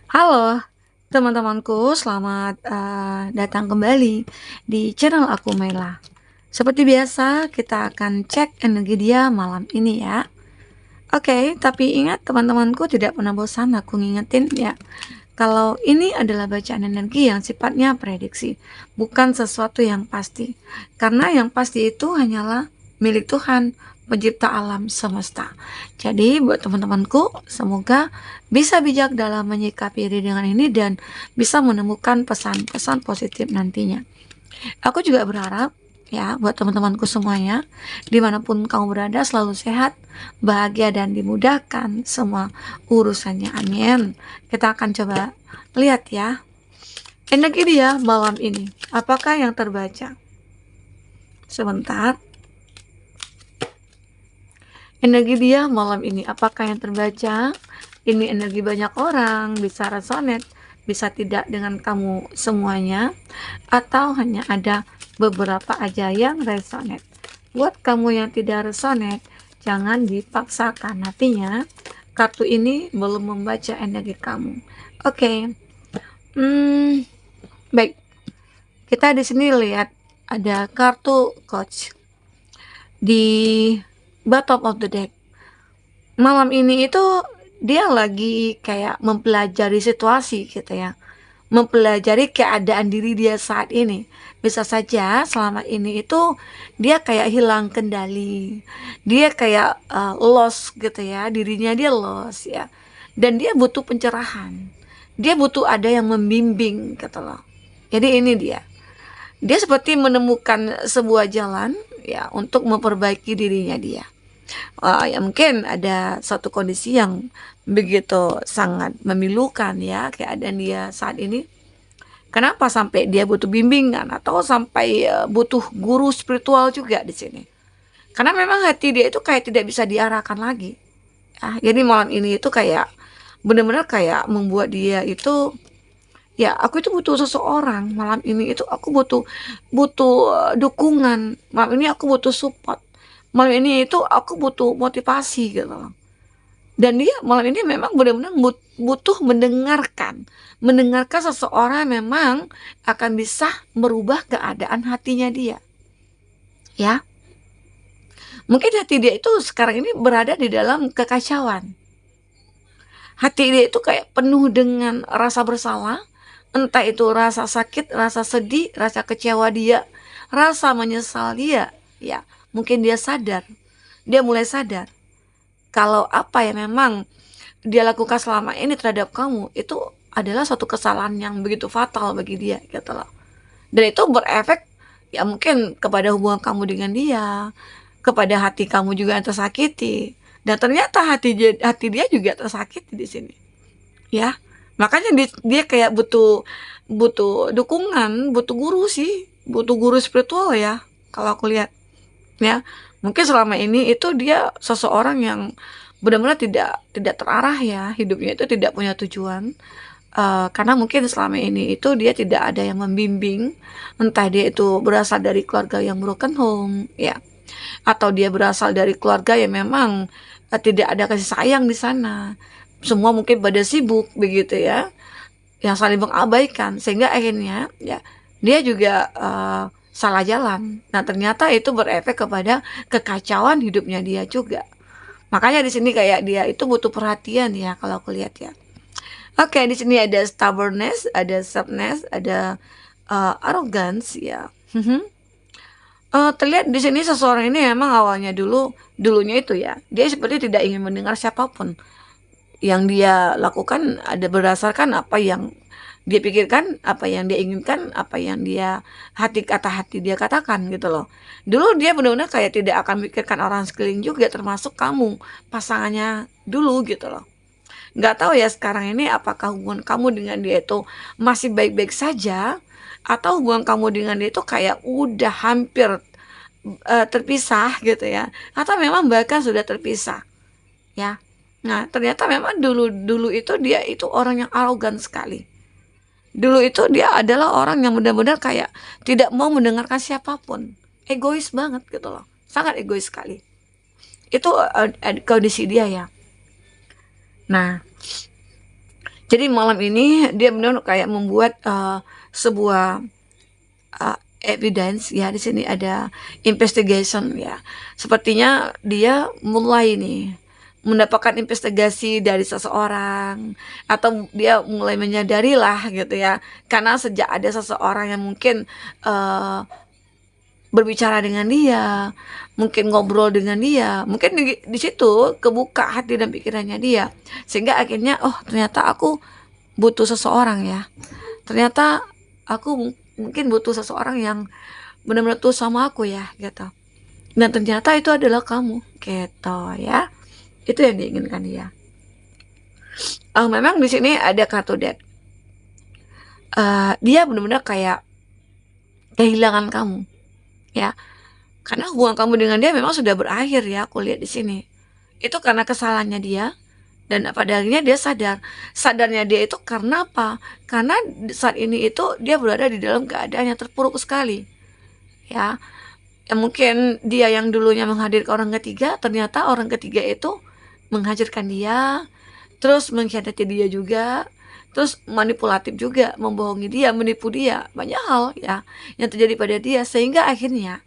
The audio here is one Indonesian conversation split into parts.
Halo teman-temanku, selamat datang kembali di channel aku Mela. Seperti biasa, kita akan cek energi dia malam ini ya. Oke, tapi ingat teman-temanku, tidak pernah bosan aku ngingetin ya. Kalau ini adalah bacaan energi yang sifatnya prediksi, bukan sesuatu yang pasti. Karena yang pasti itu hanyalah milik Tuhan, pencipta alam semesta. Jadi buat teman-temanku, semoga bisa bijak dalam menyikapi readingan ini dan bisa menemukan pesan-pesan positif nantinya. Aku juga berharap ya buat teman-temanku semuanya, dimanapun kamu berada, selalu sehat, bahagia, dan dimudahkan semua urusannya. Amin. Kita akan coba lihat ya energi dia malam ini. Apakah yang terbaca? Sebentar. Energi dia malam ini, apakah yang terbaca? Ini energi banyak orang, bisa resonate, bisa tidak dengan kamu semuanya, atau hanya ada beberapa aja yang resonate. Buat kamu yang tidak resonate, jangan dipaksakan. Artinya, kartu ini belum membaca energi kamu. Oke. Baik. Kita di sini lihat ada kartu coach di bottom of the deck. Malam ini itu dia lagi kayak mempelajari situasi gitu ya, mempelajari keadaan diri dia saat ini. Bisa saja selama ini itu dia kayak hilang kendali, dia kayak lost gitu ya, dirinya dia lost ya, dan dia butuh pencerahan, dia butuh ada yang membimbing gitu loh. Jadi ini dia seperti menemukan sebuah jalan ya untuk memperbaiki dirinya dia. Ya mungkin ada satu kondisi yang begitu sangat memilukan ya keadaan dia saat ini. Kenapa sampai dia butuh bimbingan atau sampai butuh guru spiritual juga di sini? Karena memang hati dia itu kayak tidak bisa diarahkan lagi. Jadi malam ini itu kayak benar-benar kayak membuat dia itu, ya aku itu butuh seseorang. Malam ini itu aku butuh butuh dukungan. Malam ini aku butuh support. Malam ini itu aku butuh motivasi gitu loh. Dan dia malam ini memang benar-benar butuh mendengarkan seseorang memang akan bisa merubah keadaan hatinya dia. Ya, mungkin hati dia itu sekarang ini berada di dalam kekacauan. Hati dia itu kayak penuh dengan rasa bersalah, entah itu rasa sakit, rasa sedih, rasa kecewa dia, rasa menyesal dia. Ya, mungkin dia mulai sadar kalau apa yang memang dia lakukan selama ini terhadap kamu itu adalah suatu kesalahan yang begitu fatal bagi dia gitu loh. Dan itu berefek ya mungkin kepada hubungan kamu dengan dia, kepada hati kamu juga yang tersakiti. Dan ternyata hati dia juga tersakiti di sini. Ya. Makanya dia kayak butuh butuh dukungan, butuh guru sih, butuh guru spiritual ya kalau aku lihat. Ya, mungkin selama ini itu dia seseorang yang benar-benar tidak terarah ya, hidupnya itu tidak punya tujuan. Karena mungkin selama ini itu dia tidak ada yang membimbing, entah dia itu berasal dari keluarga yang broken home ya, atau dia berasal dari keluarga yang memang tidak ada kasih sayang di sana. Semua mungkin pada sibuk begitu ya, yang saling mengabaikan, sehingga akhirnya ya dia juga salah jalan. Nah ternyata itu berefek kepada kekacauan hidupnya dia juga. Makanya di sini kayak dia itu butuh perhatian ya kalau aku lihat ya. Oke, di sini ada stubbornness, ada softness, ada arrogance ya. Terlihat di sini seseorang ini memang awalnya dulunya itu ya, dia seperti tidak ingin mendengar siapapun. Yang dia lakukan ada berdasarkan apa yang dia pikirkan, apa yang dia inginkan, apa yang dia hati dia katakan gitu loh. Dulu dia benar-benar kayak tidak akan mikirkan orang sekeliling juga, termasuk kamu, pasangannya dulu gitu loh. Nggak tahu ya sekarang ini apakah hubungan kamu dengan dia itu masih baik-baik saja, atau hubungan kamu dengan dia itu kayak udah hampir terpisah gitu ya, atau memang bahkan sudah terpisah ya. Nah ternyata memang dulu itu dia itu orang yang arogan sekali. Dulu itu dia adalah orang yang benar-benar kayak tidak mau mendengarkan siapapun, egois banget gitu loh, sangat egois sekali. Itu kondisi dia ya. Nah Jadi malam ini dia benar kayak membuat sebuah evidence ya. Di sini ada investigation ya. Sepertinya dia mulai nih mendapatkan investigasi dari seseorang, atau dia mulai menyadari lah gitu ya, karena sejak ada seseorang yang mungkin berbicara dengan dia, mungkin ngobrol dengan dia, mungkin di situ kebuka hati dan pikirannya dia, sehingga akhirnya oh ternyata aku butuh seseorang ya, ternyata aku mungkin butuh seseorang yang benar-benar tuh sama aku ya gitu, dan ternyata itu adalah kamu gitu ya. Itu yang diinginkan dia. Memang di sini ada kartu death. Dia benar-benar kayak kehilangan kamu ya, karena hubungan kamu dengan dia memang sudah berakhir ya, aku lihat di sini. Itu karena kesalahannya dia, dan pada akhirnya dia sadarnya dia itu karena apa? Karena saat ini itu dia berada di dalam keadaan yang terpuruk sekali ya. Mungkin dia yang dulunya menghadirkan orang ketiga, ternyata orang ketiga itu menghancurkan dia, terus mengkhianati dia juga, terus manipulatif juga, membohongi dia, menipu dia, banyak hal ya yang terjadi pada dia, sehingga akhirnya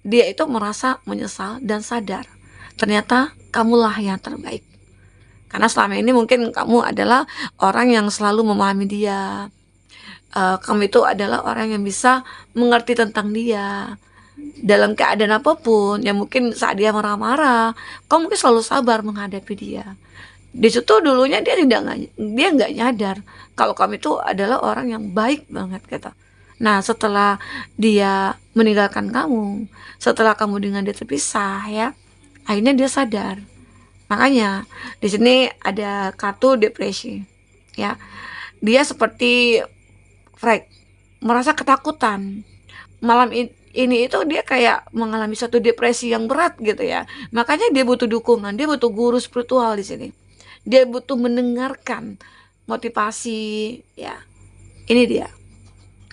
dia itu merasa menyesal dan sadar ternyata kamulah yang terbaik. Karena selama ini mungkin kamu adalah orang yang selalu memahami dia, kamu itu adalah orang yang bisa mengerti tentang dia dalam keadaan apapun. Ya mungkin saat dia marah-marah, kamu mungkin selalu sabar menghadapi dia. Di situ dulunya dia nggak nyadar kalau kamu itu adalah orang yang baik banget gitu. Nah setelah dia meninggalkan kamu, setelah kamu dengan dia terpisah ya, akhirnya dia sadar. Makanya di sini ada kartu depresi ya. Dia seperti Frank merasa ketakutan. Malam ini itu dia kayak mengalami satu depresi yang berat gitu ya. Makanya dia butuh dukungan, dia butuh guru spiritual di sini. Dia butuh mendengarkan motivasi ya. Ini dia.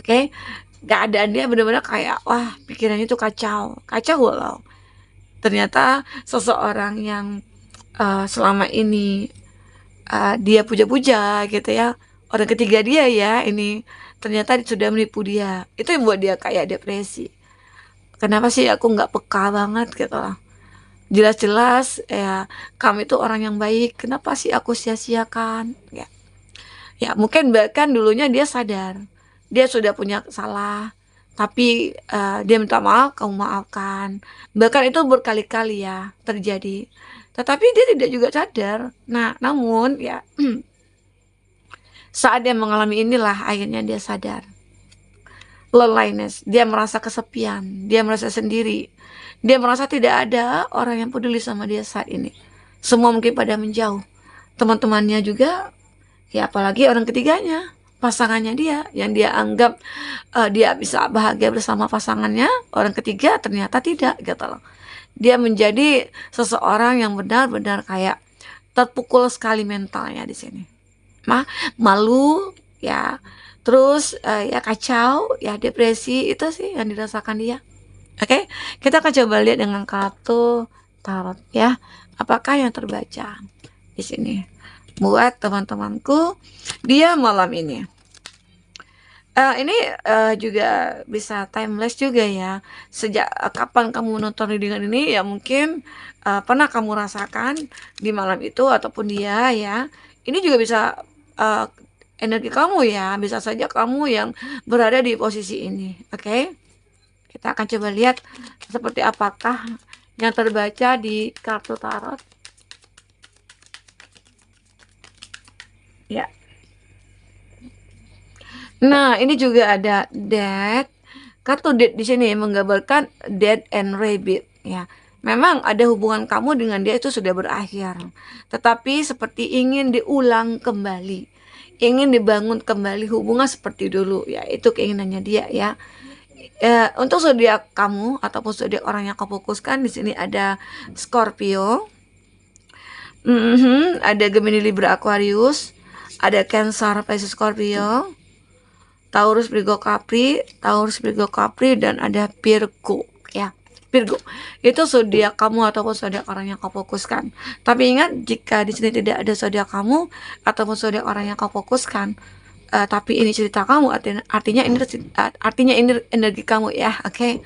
Oke. Keadaan dia benar-benar kayak wah, pikirannya itu kacau. Kacau loh. Ternyata seseorang yang selama ini dia puja-puja gitu ya, orang ketiga dia ya, ini ternyata sudah menipu dia. Itu yang buat dia kayak depresi. Kenapa sih aku nggak peka banget gitu lah. Jelas-jelas ya kamu itu orang yang baik, kenapa sih aku sia-siakan ya. Ya mungkin bahkan dulunya dia sadar dia sudah punya salah, tapi dia minta maaf, kamu maafkan. Bahkan itu berkali-kali ya terjadi, tetapi dia tidak juga sadar. Nah namun ya saat dia mengalami inilah akhirnya dia sadar loneliness, dia merasa kesepian, dia merasa sendiri, dia merasa tidak ada orang yang peduli sama dia saat ini. Semua mungkin pada menjauh, teman-temannya juga ya, apalagi orang ketiganya, pasangannya dia yang dia anggap dia bisa bahagia bersama pasangannya, orang ketiga ternyata tidak gitu loh. Dia menjadi seseorang yang benar-benar kayak terpukul sekali mentalnya di sini. Malu ya, terus ya kacau ya, depresi, itu sih yang dirasakan dia. Oke, kita akan coba lihat dengan kartu tarot ya, apakah yang terbaca di sini buat teman-temanku dia malam ini. Ini juga bisa timeless juga ya. Sejak kapan kamu nonton readingan ini ya, mungkin pernah kamu rasakan di malam itu ataupun dia ya. Ini juga bisa energi kamu ya, bisa saja kamu yang berada di posisi ini. Oke, kita akan coba lihat seperti apakah yang terbaca di kartu tarot ya. Nah ini juga ada death. Kartu death di sini menggambarkan death and rebirth ya. Memang ada hubungan kamu dengan dia itu sudah berakhir, tetapi seperti ingin diulang kembali, ingin dibangun kembali hubungan seperti dulu ya. Itu keinginannya dia ya. Untuk zodiak kamu ataupun zodiak orang yang kau fokuskan di sini ada Scorpio, ada Gemini, Libra, Aquarius, ada Cancer, Pisces, Scorpio, Taurus, Virgo, Capri, dan ada Virgo ya. Virgo, itu zodiak kamu ataupun zodiak orang yang kau fokuskan. Tapi ingat, jika di sini tidak ada zodiak kamu ataupun zodiak orang yang kau fokuskan, tapi ini cerita kamu, artinya ini energi kamu ya, oke.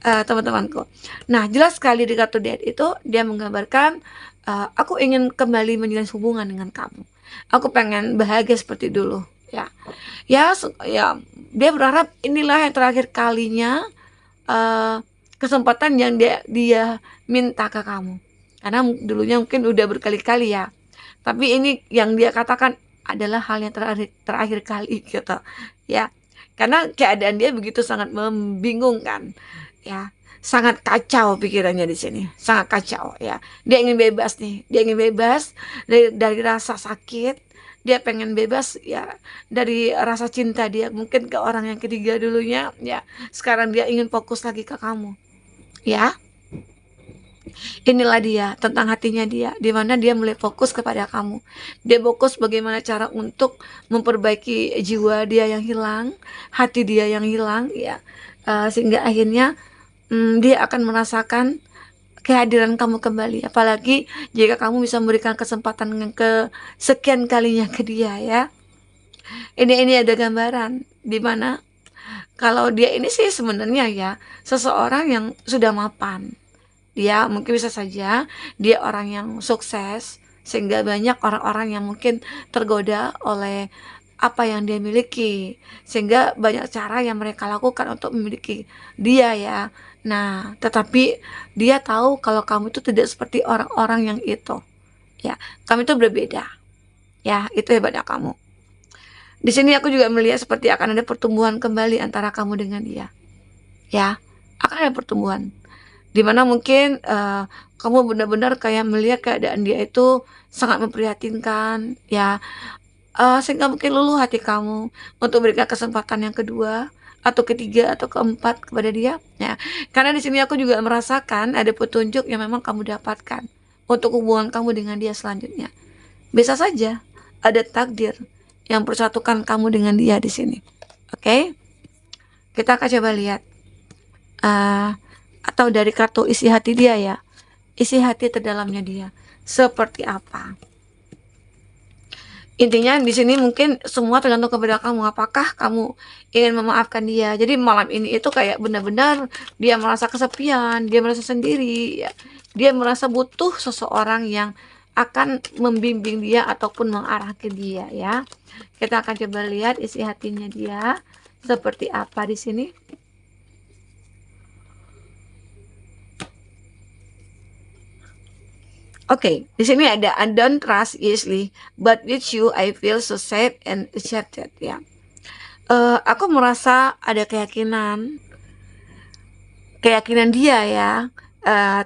Teman-temanku. Nah, jelas sekali di kartu Death itu dia menggambarkan, aku ingin kembali menjalin hubungan dengan kamu. Aku pengen bahagia seperti dulu, ya. Ya, dia berharap inilah yang terakhir kalinya kesempatan yang dia minta ke kamu. Karena dulunya mungkin udah berkali-kali ya. Tapi ini yang dia katakan adalah hal yang terakhir kali gitu, ya. Karena keadaan dia begitu sangat membingungkan, ya. Sangat kacau pikirannya di sini, sangat kacau ya. Dia ingin bebas nih, dia ingin bebas dari rasa sakit. Dia pengen bebas ya dari rasa cinta dia mungkin ke orang yang ketiga dulunya ya. Sekarang dia ingin fokus lagi ke kamu, ya. Inilah dia tentang hatinya dia, di mana dia mulai fokus kepada kamu. Dia fokus bagaimana cara untuk memperbaiki jiwa dia yang hilang, hati dia yang hilang ya. Sehingga akhirnya dia akan merasakan kehadiran kamu kembali. Apalagi jika kamu bisa memberikan kesempatan yang kesekian kalinya ke dia ya. Ini ada gambaran di mana kalau dia ini sih sebenarnya ya seseorang yang sudah mapan. Dia mungkin bisa saja dia orang yang sukses, sehingga banyak orang-orang yang mungkin tergoda oleh apa yang dia miliki, sehingga banyak cara yang mereka lakukan untuk memiliki dia ya. Nah, tetapi dia tahu kalau kamu itu tidak seperti orang-orang yang itu ya. Kamu itu berbeda ya, itu hebatnya kamu. Di sini aku juga melihat seperti akan ada pertumbuhan kembali antara kamu dengan dia ya. Akan ada pertumbuhan dimana mungkin kamu benar-benar kayak melihat keadaan dia itu sangat memprihatinkan ya, sehingga mungkin luluh hati kamu untuk berikan kesempatan yang kedua atau ketiga atau keempat kepada dia ya. Karena di sini aku juga merasakan ada petunjuk yang memang kamu dapatkan untuk hubungan kamu dengan dia selanjutnya. Bisa saja ada takdir yang persatukan kamu dengan dia di sini. Oke? Kita akan coba lihat atau dari kartu isi hati dia ya, isi hati terdalamnya dia seperti apa. Intinya di sini mungkin semua tergantung kepada kamu, apakah kamu ingin memaafkan dia. Jadi malam ini itu kayak benar-benar dia merasa kesepian, dia merasa sendiri ya. Dia merasa butuh seseorang yang akan membimbing dia ataupun mengarahkan dia ya. Kita akan coba lihat isi hatinya dia seperti apa di sini. Oke, di sini ada I don't trust easily, but with you I feel so safe and accepted ya. Aku merasa ada keyakinan dia ya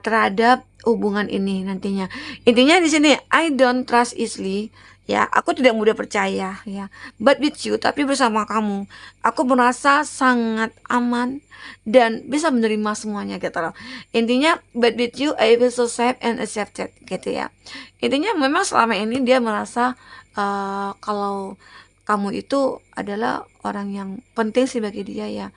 terhadap hubungan ini nantinya. Intinya di sini I don't trust easily ya, aku tidak mudah percaya ya. But with you, tapi bersama kamu, aku merasa sangat aman dan bisa menerima semuanya gitu loh. Intinya but with you I feel so safe and accepted gitu ya. Intinya memang selama ini dia merasa kalau kamu itu adalah orang yang penting sih bagi dia ya.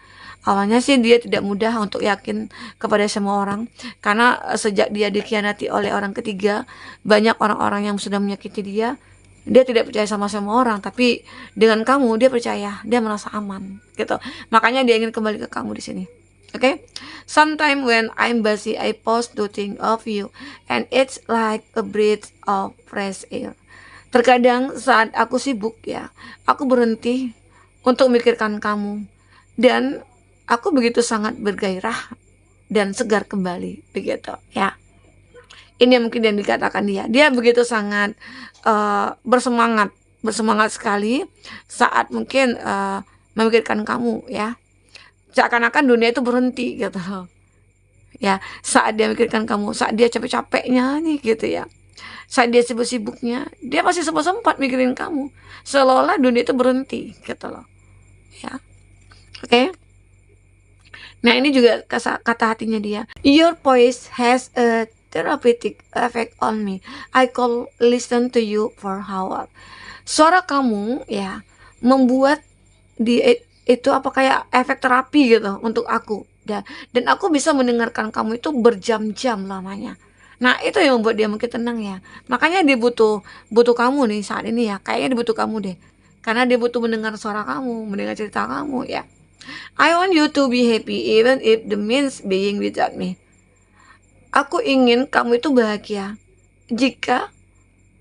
Awalnya sih dia tidak mudah untuk yakin kepada semua orang, karena sejak dia dikhianati oleh orang ketiga, banyak orang-orang yang sudah menyakiti dia. Dia tidak percaya sama semua orang, tapi dengan kamu dia percaya, dia merasa aman gitu. Makanya dia ingin kembali ke kamu di sini. Oke? Sometimes when I'm busy, I pause to think of you, and it's like a breath of fresh air. Terkadang saat aku sibuk ya, aku berhenti untuk memikirkan kamu, dan aku begitu sangat bergairah dan segar kembali begitu ya. Ini mungkin yang dikatakan dia begitu sangat bersemangat sekali saat mungkin memikirkan kamu ya. Seakan-akan dunia itu berhenti gitu ya, saat dia memikirkan kamu, saat dia capek-capeknya nih gitu ya, saat dia sibuk-sibuknya, dia masih sempat mikirin kamu, seolah-olah dunia itu berhenti gitu loh ya. Oke. Nah, ini juga kata hatinya dia. Your voice has a therapeutic effect on me. I could listen to you for hours. Suara kamu ya membuat itu apa kayak efek terapi gitu untuk aku dan aku bisa mendengarkan kamu itu berjam-jam lamanya. Nah, itu yang membuat dia mungkin tenang ya. Makanya dia butuh butuh kamu nih saat ini ya. Kayaknya dia butuh kamu deh. Karena dia butuh mendengar suara kamu, mendengar cerita kamu ya. I want you to be happy even if the means being without me. Aku ingin kamu itu bahagia jika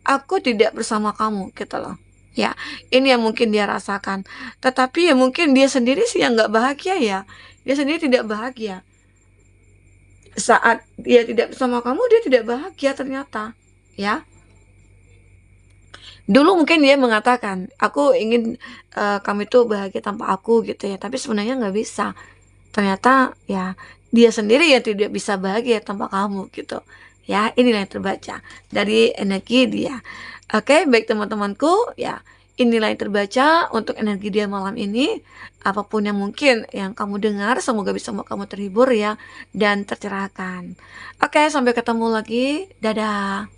aku tidak bersama kamu gitu loh. Ya, ini yang mungkin dia rasakan. Tetapi ya mungkin dia sendiri sih yang nggak bahagia ya. Dia sendiri tidak bahagia. Saat dia tidak bersama kamu, dia tidak bahagia ternyata. Ya, dulu mungkin dia mengatakan, aku ingin kamu itu bahagia tanpa aku gitu ya. Tapi sebenarnya nggak bisa. Ternyata ya dia sendiri yang tidak bisa bahagia tanpa kamu gitu. Ya, inilah yang terbaca dari energi dia. Oke, baik teman-temanku, ya inilah yang terbaca untuk energi dia malam ini. Apapun yang mungkin yang kamu dengar, semoga bisa membuat kamu terhibur ya dan tercerahkan. Oke, sampai ketemu lagi. Dadah.